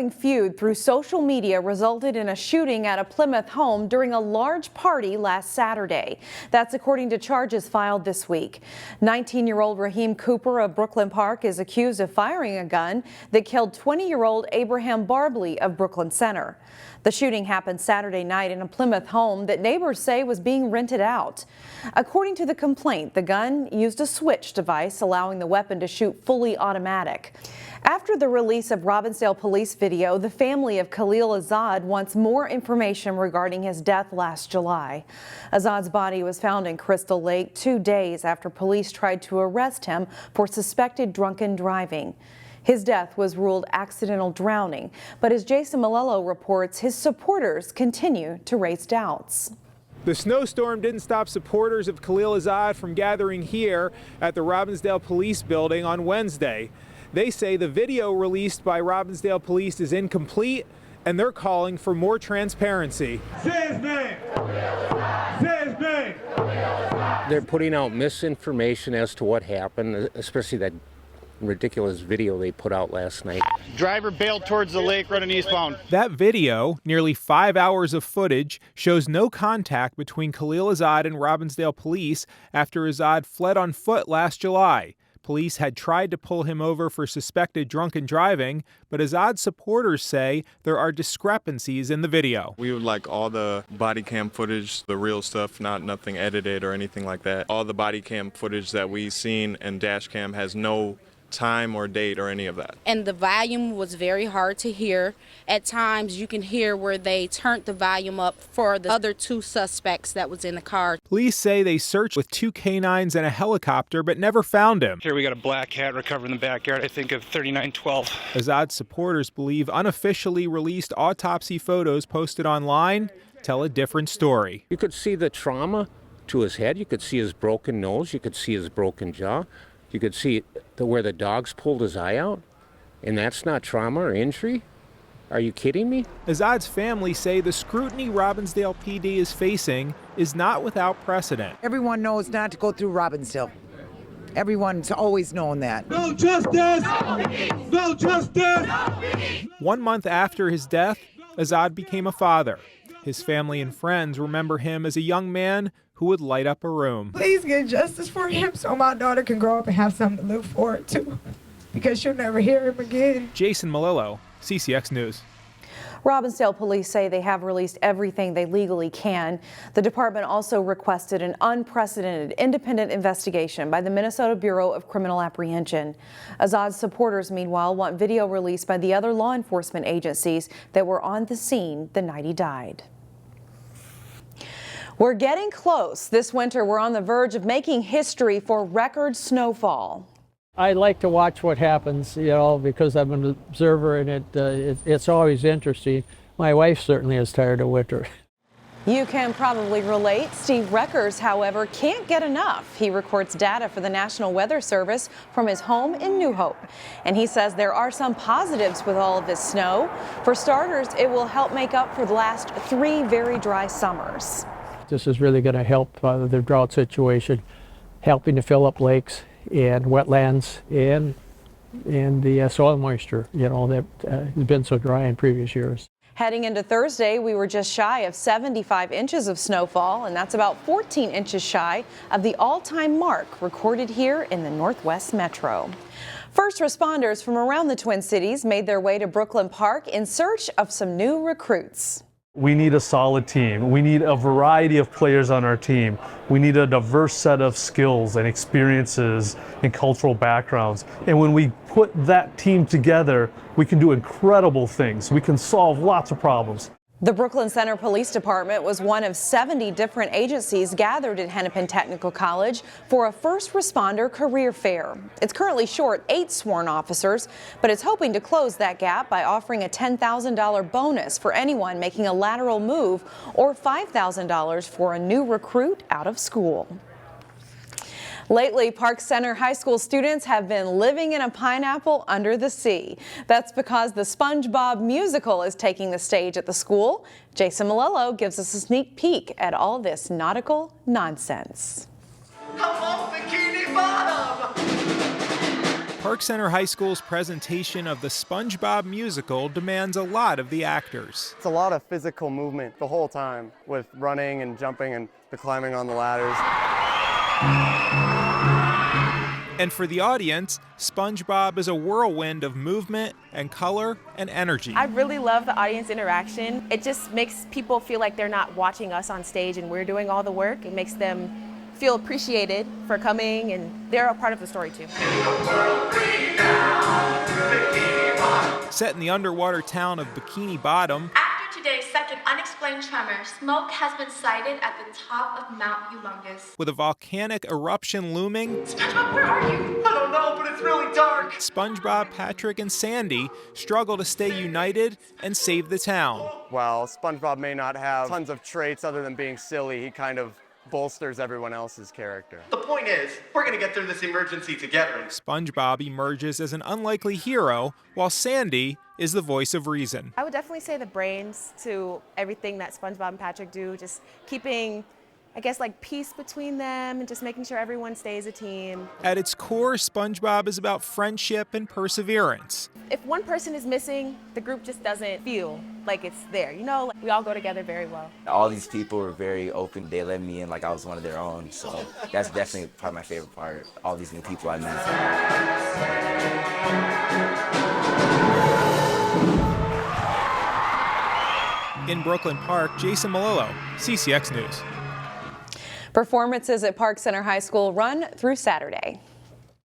ongoing feud through social media resulted in a shooting at a Plymouth home during a large party last Saturday. That's according to charges filed this week. 19-year-old Raheem Cooper of Brooklyn Park is accused of firing a gun that killed 20-year-old Abraham Barbley of Brooklyn Center. The shooting happened Saturday night in a Plymouth home that neighbors say was being rented out. According to the complaint, the gun used a switch device, allowing the weapon to shoot fully automatic. After the release of Robbinsdale police video, the family of Khalil Azad wants more information regarding his death last July. Azad's body was found in Crystal Lake 2 days after police tried to arrest him for suspected drunken driving. His death was ruled accidental drowning, but as Jason Malello reports, his supporters continue to raise doubts. The snowstorm didn't stop supporters of Khalil Azad from gathering here at the Robbinsdale Police Building on Wednesday. They say the video released by Robbinsdale Police is incomplete, and they're calling for more transparency. Say his name! Say his name! They're putting out misinformation as to what happened, especially that ridiculous video they put out last night. Driver bailed towards the lake running eastbound. That video, nearly 5 hours of footage, shows no contact between Khalil Azad and Robbinsdale police after Azad fled on foot last July. Police had tried to pull him over for suspected drunken driving, but Azad's supporters say there are discrepancies in the video. We would like all the body cam footage, the real stuff, nothing edited or anything like that. All the body cam footage that we've seen and dash cam has no time or date or any of that. And the volume was very hard to hear. At times you can hear where they turned the volume up for the other 2 suspects that was in the car. Police say they searched with 2 canines and a helicopter but never found him. Here we got a black cat recovered in the backyard, I think of 3912. Azad's supporters believe unofficially released autopsy photos posted online tell a different story. You could see the trauma to his head, you could see his broken nose, you could see his broken jaw. You could see where the dogs pulled his eye out, and that's not trauma or injury? Are you kidding me? Azad's family say the scrutiny Robbinsdale PD is facing is not without precedent. Everyone knows not to go through Robbinsdale. Everyone's always known that. No justice! No justice! 1 month after his death, Azad became a father. His family and friends remember him as a young man who would light up a room. Please get justice for him so my daughter can grow up and have something to look forward to, because she'll never hear him again. Jason Malello, CCX News. Robbinsdale police say they have released everything they legally can. The department also requested an unprecedented independent investigation by the Minnesota Bureau of Criminal Apprehension. Azad's supporters, meanwhile, want video released by the other law enforcement agencies that were on the scene the night he died. We're getting close. This winter, we're on the verge of making history for record snowfall. I like to watch what happens, because I'm an observer, and it's always interesting. My wife certainly is tired of winter. You can probably relate. Steve Reckers, however, can't get enough. He records data for the National Weather Service from his home in New Hope. And he says there are some positives with all of this snow. For starters, it will help make up for the last 3 very dry summers. This is really going to help the drought situation, helping to fill up lakes and wetlands and the soil moisture, that has been so dry in previous years. Heading into Thursday, we were just shy of 75 inches of snowfall, and that's about 14 inches shy of the all-time mark recorded here in the Northwest Metro. First responders from around the Twin Cities made their way to Brooklyn Park in search of some new recruits. We need a solid team. We need a variety of players on our team. We need a diverse set of skills and experiences and cultural backgrounds. And when we put that team together, we can do incredible things. We can solve lots of problems. The Brooklyn Center Police Department was one of 70 different agencies gathered at Hennepin Technical College for a first responder career fair. It's currently short 8 sworn officers, but it's hoping to close that gap by offering a $10,000 bonus for anyone making a lateral move or $5,000 for a new recruit out of school. Lately, Park Center High School students have been living in a pineapple under the sea. That's because the SpongeBob musical is taking the stage at the school. Jason Malello gives us a sneak peek at all this nautical nonsense. Come off Bikini Bottom! Park Center High School's presentation of the SpongeBob musical demands a lot of the actors. It's a lot of physical movement the whole time with running and jumping and the climbing on the ladders. And for the audience, SpongeBob is a whirlwind of movement and color and energy. I really love the audience interaction. It just makes people feel like they're not watching us on stage and we're doing all the work. It makes them feel appreciated for coming, and they're a part of the story too. Set in the underwater town of Bikini Bottom, after today's second unexplained tremor, smoke has been sighted at the top of Mount Humongous. with a volcanic eruption looming, SpongeBob, where are you? I don't know, but it's really dark. SpongeBob, Patrick, and Sandy struggle to stay united and save the town. While SpongeBob may not have tons of traits other than being silly, he kind of bolsters everyone else's character. The point is, we're gonna get through this emergency together. SpongeBob emerges as an unlikely hero, while Sandy is the voice of reason. I would definitely say the brains to everything that SpongeBob and Patrick do, just keeping, I guess, like peace between them and just making sure everyone stays a team. At its core, SpongeBob is about friendship and perseverance. If one person is missing, the group just doesn't feel like it's there. You know, like we all go together very well. All these people were very open. They let me in like I was one of their own. So that's definitely probably my favorite part. All these new people I met. In Brooklyn Park, Jason Malillo, CCX News. Performances at Park Center High School run through Saturday.